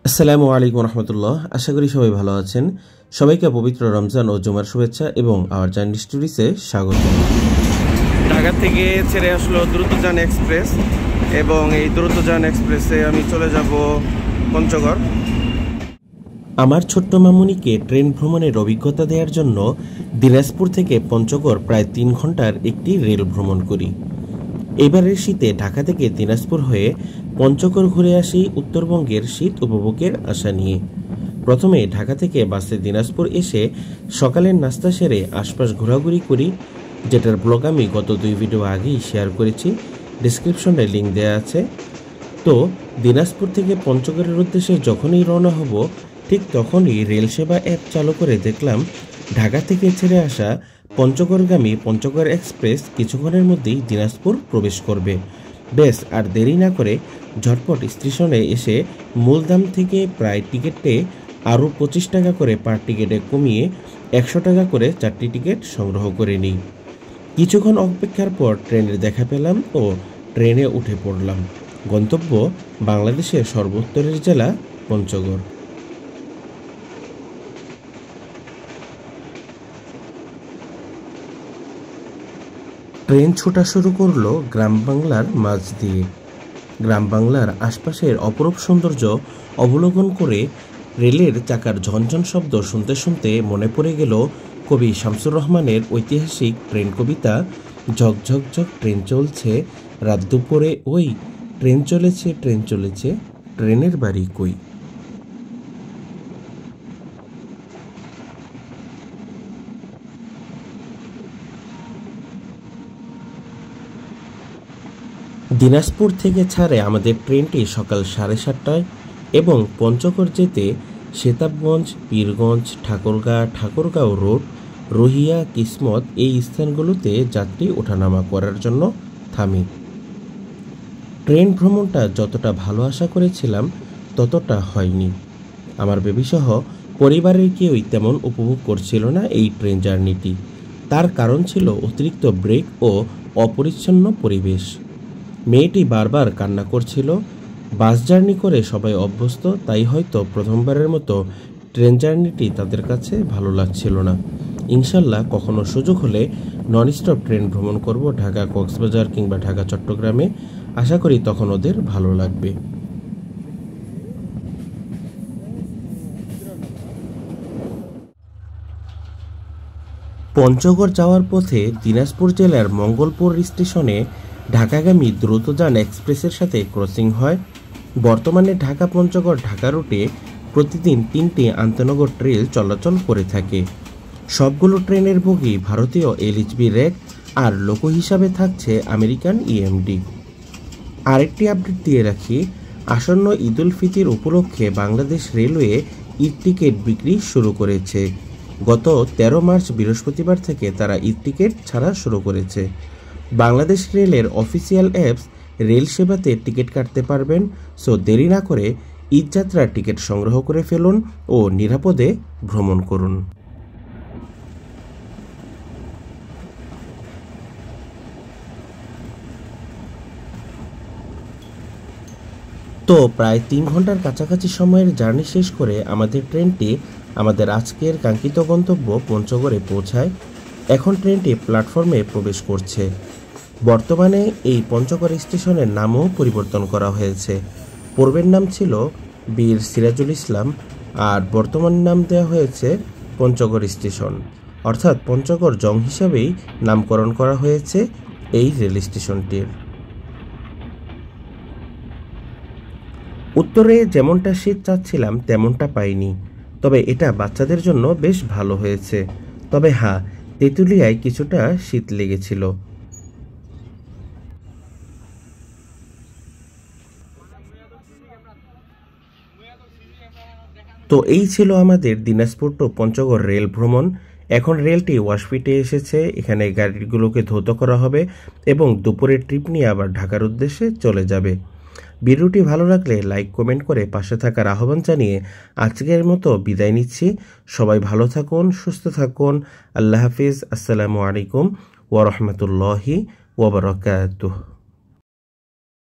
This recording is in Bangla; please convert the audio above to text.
আসসালামু আলাইকুম রহমতুল্লাহ। আশা করি সবাই ভালো আছেন। সবাইকে পবিত্র রমজান ও জুমার শুভেচ্ছা এবং আওয়ার জার্নি স্টোরিজে স্বাগত। ঢাকা থেকে ছেড়ে আসলো দ্রুতযান এক্সপ্রেস এবং এই দ্রুতযান এক্সপ্রেসে আমি চলে যাব পঞ্চগড়। আমার ছোট্ট মামুনিকে ট্রেন ভ্রমণের অভিজ্ঞতা দেওয়ার জন্য দিনাজপুর থেকে পঞ্চগড় প্রায় 3 ঘন্টার একটি রেল ভ্রমণ করি। এবারের শীতে ঢাকা থেকে দিনাজপুর হয়ে পঞ্চগড় ঘুরে আসি উত্তরবঙ্গের শীত উপভোগের আশা নিয়ে। প্রথমে ঢাকা থেকে বাসে দিনাজপুর এসে সকালের নাস্তা সেরে আশপাশ ঘোরাঘুরি করি, যেটার ব্লগ আমি গত 2 ভিডিও আগেই শেয়ার করেছি, ডিসক্রিপশনে লিঙ্ক দেওয়া আছে। তো দিনাজপুর থেকে পঞ্চগড়ের উদ্দেশ্যে যখনই রওনা হব ঠিক তখনই রেল সেবা অ্যাপ চালু করে দেখলাম ঢাকা থেকে ছেড়ে আসা পঞ্চগড়গামী পঞ্চগড় এক্সপ্রেস কিছুক্ষণের মধ্যেই দিনাজপুর প্রবেশ করবে। বেশ আর দেরি না করে ঝটপট স্টেশনে এসে মূল দাম থেকে প্রায় টিকিটে আরও 25 টাকা করে পার টিকিটে কমিয়ে 100 টাকা করে 4টি টিকিট সংগ্রহ করে নিই। কিছুক্ষণ অপেক্ষার পর ট্রেনের দেখা পেলাম ও ট্রেনে উঠে পড়লাম। গন্তব্য বাংলাদেশের সর্বোত্তরের জেলা পঞ্চগড়। ট্রেন ছোটা শুরু করলো গ্রাম বাংলার মাঝ দিয়ে। গ্রাম বাংলার আশপাশের অপরূপ সৌন্দর্য অবলোকন করে রেলের চাকার ঝনঝন শব্দ শুনতে শুনতে মনে পড়ে গেল কবি শামসুর রহমানের ঐতিহাসিক ট্রেন কবিতা, ঝকঝক ঝক ট্রেন চলছে রাত দুপুরে ওই, ট্রেন চলেছে ট্রেন চলেছে ট্রেনের বাড়ি কই। দিনাজপুর থেকে ছাড়ে আমাদের ট্রেনটি সকাল 7:30টায় এবং পঞ্চগড় যেতে সেতাবগঞ্জ, পীরগঞ্জ, ঠাকুরগাঁও রোড, রহিয়া, কিসমত এই স্থানগুলোতে যাত্রী ওঠানামা করার জন্য থামি। ট্রেন ভ্রমণটা যতটা ভালো আশা করেছিলাম ততটা হয়নি। আমার বেবিসহ পরিবারের কেউই তেমন উপভোগ করছিল না এই ট্রেন জার্নিটি। তার কারণ ছিল অতিরিক্ত ব্রেক ও অপরিচ্ছন্ন পরিবেশ। মেয়েটি বারবার কান্না করছিল। বাস জার্নি করে সবাই অভ্যস্ত, তাই হয়তো প্রথমবারের মতো ট্রেন জার্নিটি তাদের কাছে ভালো লাগছিল না। ইনশাল্লাহ কখনো সুযোগ হলে ননস্টপ ট্রেন ভ্রমণ করব ঢাকা কক্সবাজার কিংবা ঢাকা চট্টগ্রামে। আশা করি তখন ওদের ভালো লাগবে। পঞ্চগড় যাওয়ার পথে দিনাজপুর জেলার মঙ্গলপুর স্টেশনে ঢাকাগামী দ্রুতযান এক্সপ্রেসের সাথে ক্রসিং হয়। বর্তমানে ঢাকা পঞ্চগড় ঢাকা রুটে প্রতিদিন 3টি আন্তনগর ট্রেন চলাচল করে থাকে। সবগুলো ট্রেনের বগি ভারতীয় এলএইচবি র্যাক আর লোকো হিসাবে থাকছে আমেরিকান ইএমডি। আরেকটি আপডেট দিয়ে রাখি, আসন্ন ঈদুল ফিতর উপলক্ষে বাংলাদেশ রেলওয়ে ঈদ টিকিট বিক্রি শুরু করেছে। গত 13 মার্চ বৃহস্পতিবার থেকে তারা ঈদ টিকিট ছাড়া শুরু করেছে। বাংলাদেশ রেলের অফিসিয়াল অ্যাপস রেল সেবাতে টিকিট কাটতে পারবেন। সো দেরি না করে ঈদ যাত্রার টিকিট সংগ্রহ করে ফেলুন ও নিরাপদে ভ্রমণ করুন। তো প্রায় 3 ঘন্টার কাছাকাছি সময়ের জার্নি শেষ করে আমাদের ট্রেনটি আমাদের আজকের কাঙ্ক্ষিত গন্তব্য পঞ্চগড়ে পৌঁছায়। এখন ট্রেনটি প্ল্যাটফর্মে প্রবেশ করছে। বর্তমানে এই পঞ্চগড় স্টেশনের নামও পরিবর্তন করা হয়েছে। পূর্বের নাম ছিল বীর সিরাজুল ইসলাম আর বর্তমান নাম দেওয়া হয়েছে পঞ্চগড় স্টেশন, অর্থাৎ পঞ্চগড় জং হিসাবেই নামকরণ করা হয়েছে এই রেল স্টেশনটির। উত্তরে যেমনটা শীত চাচ্ছিলাম তেমনটা পাইনি, তবে এটা বাচ্চাদের জন্য বেশ ভালো হয়েছে। তবে হ্যাঁ, তেঁতুলিয়ায় কিছুটা শীত লেগেছিল। তো এই ছিল আমাদের দিনাজপুর টু পঞ্চগড় রেল ভ্রমণ। এখন রেলটি ওয়াশপিটে এসেছে, এখানে গাড়িগুলোকে ধৌত করা হবে এবং দুপুরের ট্রিপ নিয়ে আবার ঢাকার উদ্দেশ্যে চলে যাবে। ভিডিওটি ভালো লাগলে লাইক কমেন্ট করে পাশে থাকার আহ্বান জানিয়ে আজকের মতো বিদায় নিচ্ছি। সবাই ভালো থাকুন, সুস্থ থাকুন। আল্লাহ হাফিজ। আসসালামু আলাইকুম ওয়া রাহমাতুল্লাহি ওয়া বারাকাতুহু।